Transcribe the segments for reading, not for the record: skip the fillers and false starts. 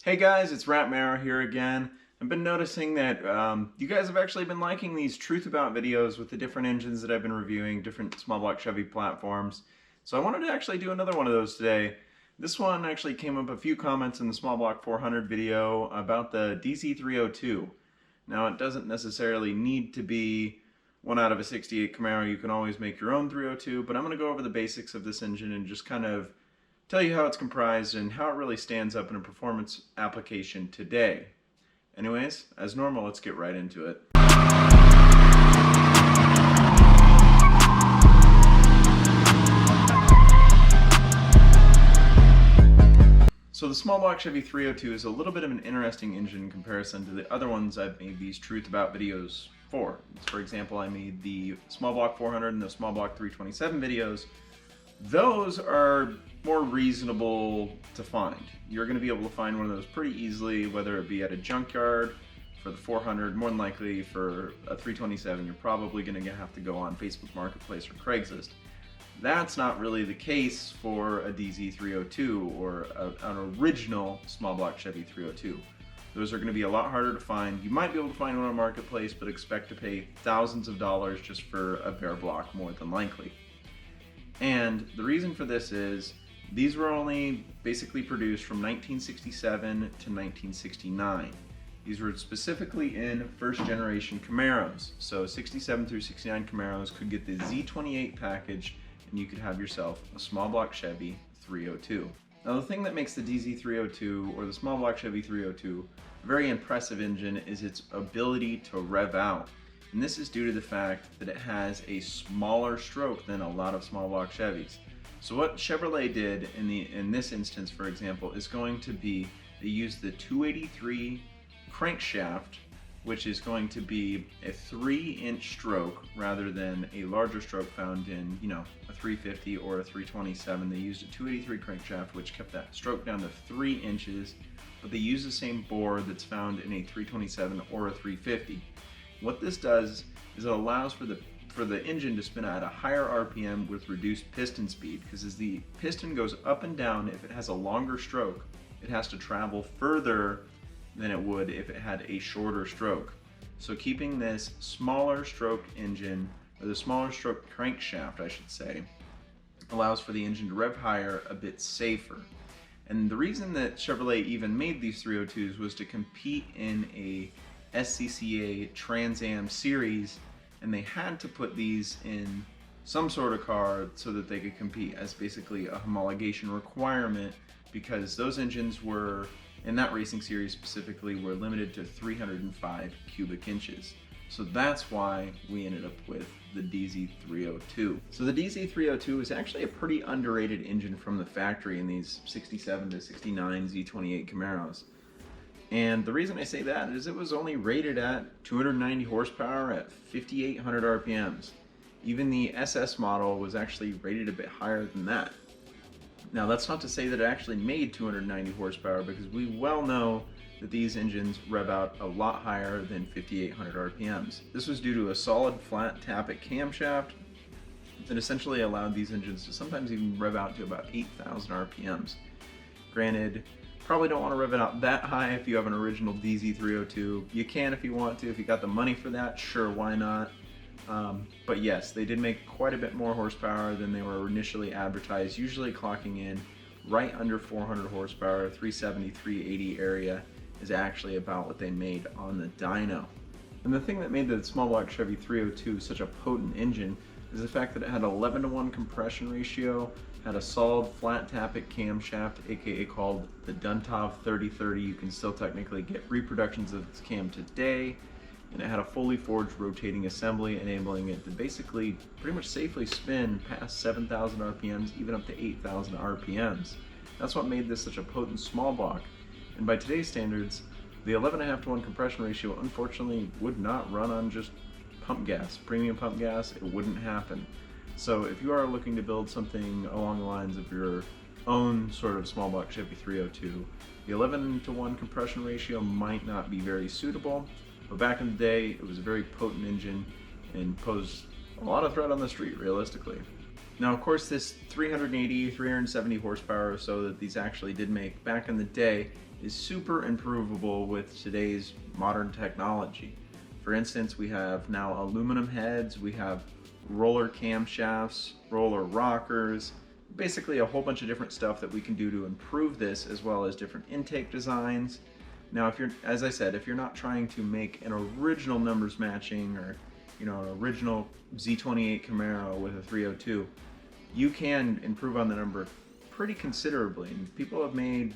Hey guys, it's Rat Mara here again. I've been noticing that you guys have actually been liking these truth about videos with the different engines that I've been reviewing, different small block Chevy platforms. So I wanted to actually do another one of those today. This one actually came up a few comments in the Small Block 400 video about the DZ302. Now it doesn't necessarily need to be one out of a 68 Camaro. You can always make your own 302, but I'm going to go over the basics of this engine and just kind of tell you how it's comprised and how it really stands up in a performance application today. Anyways, as normal, let's get right into it. So the Small Block Chevy 302 is a little bit of an interesting engine in comparison to the other ones I've made these truth about videos for. For example, I made the Small Block 400 and the Small Block 327 videos. Those are more reasonable to find. You're going to be able to find one of those pretty easily, whether it be at a junkyard for the 400, more than likely for a 327, you're probably going to have to go on Facebook Marketplace or Craigslist. That's not really the case for a DZ302 or an original Small Block Chevy 302. Those are going to be a lot harder to find. You might be able to find one on Marketplace, but expect to pay thousands of dollars just for a bare block more than likely. And the reason for this is these were only basically produced from 1967 to 1969. These were specifically in first generation Camaros. So 67 through 69 Camaros could get the Z28 package and you could have yourself a small block Chevy 302. Now the thing that makes the DZ302 or the small block Chevy 302 a very impressive engine is its ability to rev out. And this is due to the fact that it has a smaller stroke than a lot of small block Chevys. So what Chevrolet did in this instance, for example, is going to be they used the 283 crankshaft, which is going to be a 3-inch stroke rather than a larger stroke found in, a 350 or a 327. They used a 283 crankshaft, which kept that stroke down to 3 inches, but they used the same bore that's found in a 327 or a 350. What this does is it allows for the engine to spin at a higher RPM with reduced piston speed, because as the piston goes up and down, if it has a longer stroke, it has to travel further than it would if it had a shorter stroke. So keeping this smaller stroke engine, or the smaller stroke crankshaft I should say, allows for the engine to rev higher a bit safer. And the reason that Chevrolet even made these 302s was to compete in a SCCA Trans Am series, and they had to put these in some sort of car so that they could compete as basically a homologation requirement, because those engines were, in that racing series specifically, were limited to 305 cubic inches. So that's why we ended up with the DZ302. So the DZ302 is actually a pretty underrated engine from the factory in these 67 to 69 Z28 Camaros. And the reason I say that is it was only rated at 290 horsepower at 5,800 RPMs. Even the SS model was actually rated a bit higher than that. Now that's not to say that it actually made 290 horsepower, because we well know that these engines rev out a lot higher than 5,800 RPMs. This was due to a solid flat tappet camshaft that essentially allowed these engines to sometimes even rev out to about 8,000 RPMs. Granted, probably don't want to rev it out that high if you have an original DZ302. You can if you want to, if you got the money for that, sure, why not? But yes, they did make quite a bit more horsepower than they were initially advertised, usually clocking in right under 400 horsepower. 370, 380 area is actually about what they made on the dyno. And the thing that made the small block Chevy 302 such a potent engine is the fact that it had 11:1 compression ratio, had a solid flat tappet camshaft, aka called the Duntov 3030. You can still technically get reproductions of this cam today, and it had a fully forged rotating assembly, enabling it to basically pretty much safely spin past 7,000 RPMs, even up to 8,000 RPMs. That's what made this such a potent small block. And by today's standards, the 11.5:1 compression ratio unfortunately would not run on just pump gas, premium pump gas. It wouldn't happen. So if you are looking to build something along the lines of your own sort of small block Chevy 302, the 11:1 compression ratio might not be very suitable, but back in the day it was a very potent engine and posed a lot of threat on the street realistically. Now, of course, this 380, 370 horsepower or so that these actually did make back in the day is super improvable with today's modern technology. For instance, we have now aluminum heads, we have roller camshafts, roller rockers, basically a whole bunch of different stuff that we can do to improve this, as well as different intake designs. Now, if you're, as I said, if you're not trying to make an original numbers matching or, an original Z28 Camaro with a 302, you can improve on the number pretty considerably. And people have made,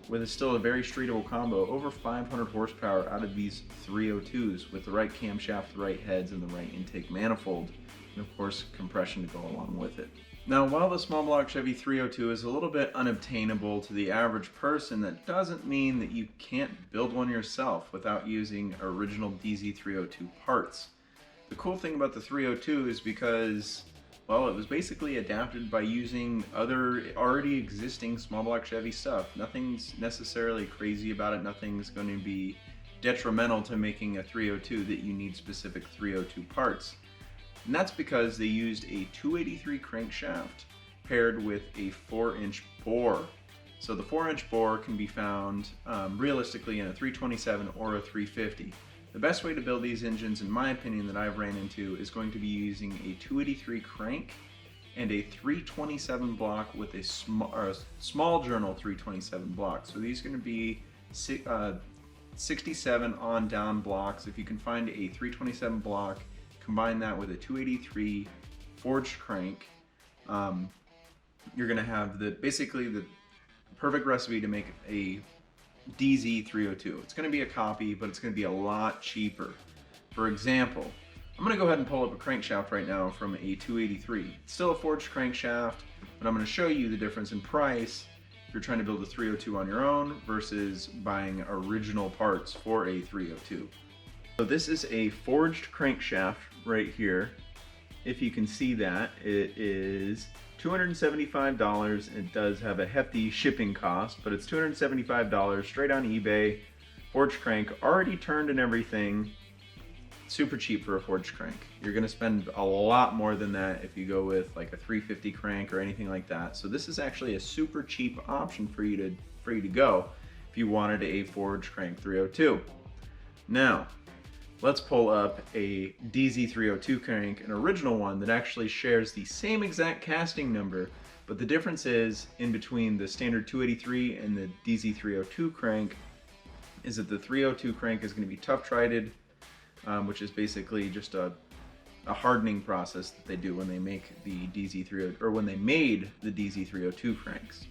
with still a very streetable combo, over 500 horsepower out of these 302s with the right camshaft, the right heads, and the right intake manifold, and of course compression to go along with it. Now, while the small block Chevy 302 is a little bit unobtainable to the average person, that doesn't mean that you can't build one yourself without using original DZ302 parts. The cool thing about the 302 is because, well, it was basically adapted by using other already existing small block Chevy stuff. Nothing's necessarily crazy about it. Nothing's going to be detrimental to making a 302 that you need specific 302 parts. And that's because they used a 283 crankshaft paired with a 4-inch bore. So the 4-inch bore can be found realistically in a 327 or a 350. The best way to build these engines, in my opinion, that I've ran into is going to be using a 283 crank and a 327 block with a small journal 327 block. So these are going to be 67 on down blocks. If you can find a 327 block, combine that with a 283 forged crank, you're going to have basically the perfect recipe to make a DZ302. It's going to be a copy, but it's going to be a lot cheaper. For example, I'm going to go ahead and pull up a crankshaft right now from a 283. It's still a forged crankshaft, but I'm going to show you the difference in price if you're trying to build a 302 on your own versus buying original parts for a 302. So this is a forged crankshaft right here. If you can see that, it is $275. It does have a hefty shipping cost, but it's $275 straight on eBay. Forged crank, already turned and everything. Super cheap for a forged crank. You're gonna spend a lot more than that if you go with like a 350 crank or anything like that. So this is actually a super cheap option for you to go if you wanted a forged crank 302. Now, let's pull up a DZ302 crank, an original one that actually shares the same exact casting number, but the difference is in between the standard 283 and the DZ302 crank is that the 302 crank is going to be tough tried, which is basically just a hardening process that they do when they make the DZ302, or when they made the DZ302 cranks.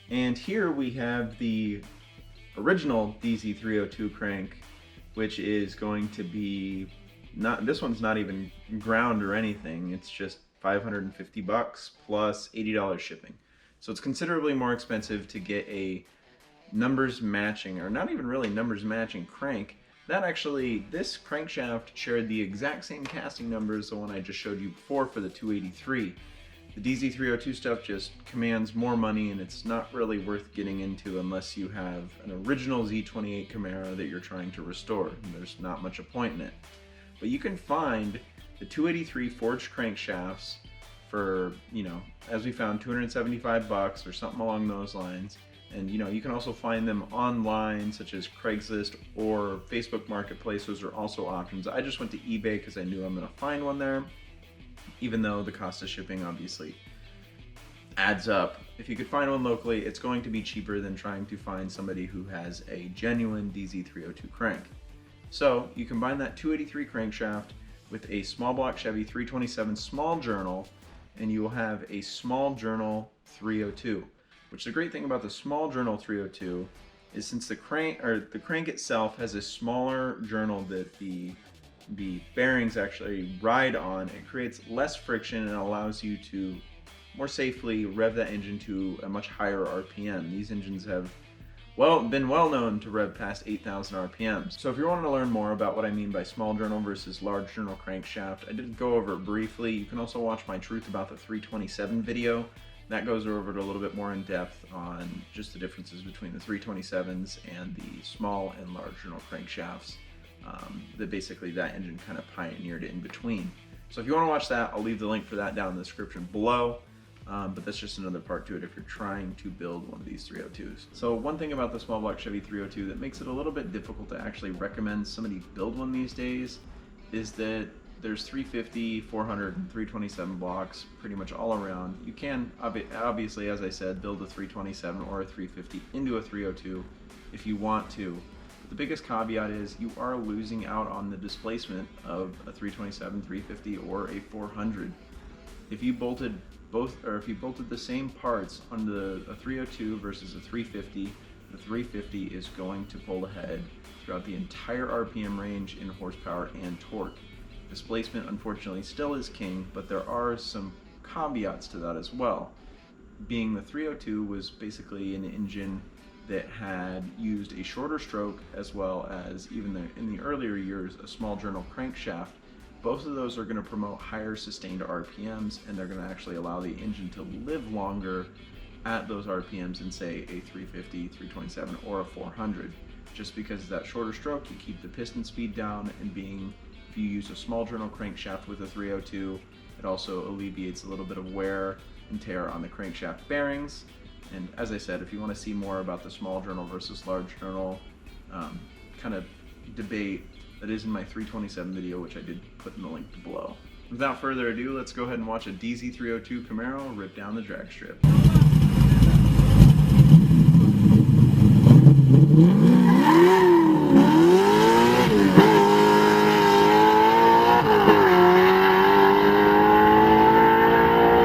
And here we have the original DZ302 crank, which is going to be this one's not even ground or anything. It's just $550 plus $80 shipping. So it's considerably more expensive to get a numbers matching, or not even really numbers matching crank. This crankshaft shared the exact same casting numbers as the one I just showed you before for the 283. The DZ302 stuff just commands more money, and it's not really worth getting into unless you have an original Z28 Camaro that you're trying to restore. There's not much point in it. But you can find the 283 forged crankshafts for, as we found, $275 or something along those lines. And you can also find them online, such as Craigslist or Facebook Marketplace. Those are also options. I just went to eBay because I knew I'm going to find one there, even though the cost of shipping obviously adds up. If you could find one locally, it's going to be cheaper than trying to find somebody who has a genuine DZ302 crank. So you combine that 283 crankshaft with a small block Chevy 327 small journal, and you will have a small journal 302. Which the great thing about the small journal 302 is, since the crank itself has a smaller journal that the bearings actually ride on, it creates less friction and allows you to more safely rev that engine to a much higher RPM. These engines have been well known to rev past 8,000 RPMs. So if you're wanting to learn more about what I mean by small journal versus large journal crankshaft, I did go over it briefly. You can also watch my Truth About the 327 video. That goes over it a little bit more in depth on just the differences between the 327s and the small and large journal crankshafts. That engine kind of pioneered it in between. So if you want to watch that, I'll leave the link for that down in the description below. but that's just another part to it if you're trying to build one of these 302s. So one thing about the small block Chevy 302 that makes it a little bit difficult to actually recommend somebody build one these days is that there's 350, 400, and 327 blocks pretty much all around. You can obviously, as I said, build a 327 or a 350 into a 302 if you want to. But the biggest caveat is you are losing out on the displacement of a 327, 350, or a 400. If you bolted the same parts on a 302 versus a 350, the 350 is going to pull ahead throughout the entire RPM range in horsepower and torque. Displacement, unfortunately, still is king, but there are some caveats to that as well. Being the 302 was basically an engine that had used a shorter stroke, as well as even in the earlier years a small journal crankshaft. Both of those are going to promote higher sustained RPMs, and they're going to actually allow the engine to live longer at those RPMs than, say, a 350, 327, or a 400. Just because of that shorter stroke, you keep the piston speed down, and if you use a small journal crankshaft with a 302, it also alleviates a little bit of wear and tear on the crankshaft bearings. And as I said, if you want to see more about the small journal versus large journal kind of debate, that is in my 327 video, which I did put in the link below. Without further ado, let's go ahead and watch a DZ302 Camaro rip down the drag strip.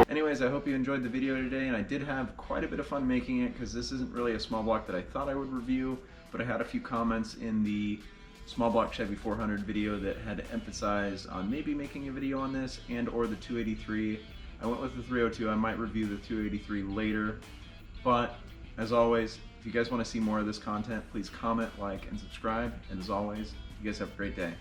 Anyways, I hope you enjoyed the video today, and I did have quite a bit of fun making it because this isn't really a small block that I thought I would review, but I had a few comments in the Small Block Chevy 400 video that had emphasized on maybe making a video on this and or the 283. I went with the 302. I might review the 283 later, but as always, if you guys want to see more of this content, please comment, like, and subscribe, and as always, you guys have a great day.